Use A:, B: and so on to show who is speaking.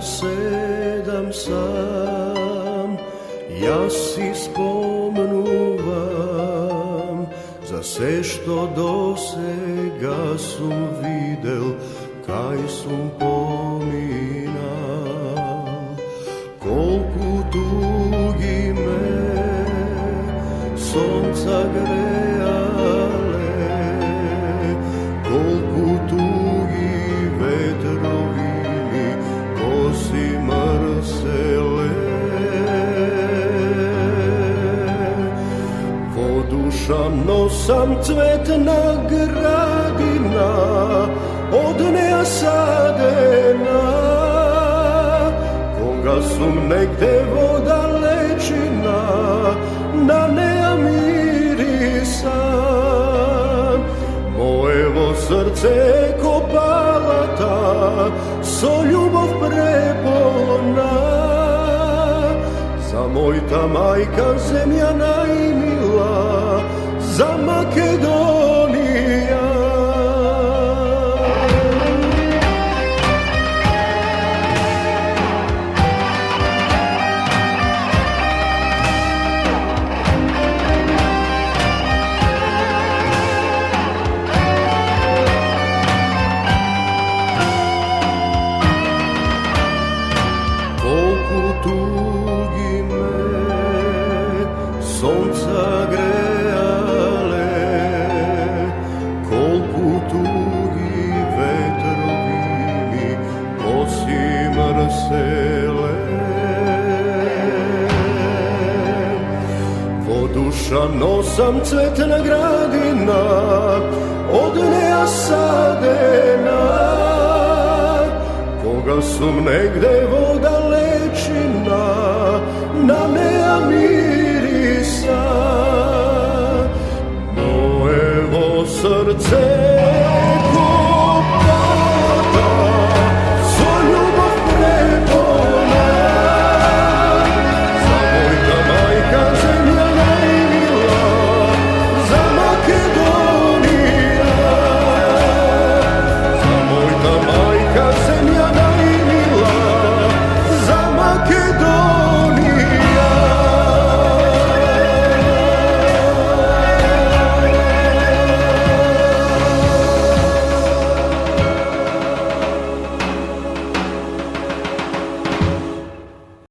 A: sedam sam, ja si spomnuvam za sve što dosega sum videl, kaj sum pominal. Kolku tugi me sonca grejale, kolku tugi vetrovi mi kosi mrsele. Dušano sam cvetna gradina, od neja sadena, koga sum negde voda lečina, na neja mirisan. Mojevo srce ko palata, so ljubov prepolna, za moj ta majka zemlja najmila, za Makedonija. Kolku tugi me sonca grejale, kolku tugi vetrovi mi kosi mrsele. Vodušano sam cvetna gradina, od neja sadena, koga sum negde voda lečina, na neja mirisa. Mojevo srce ko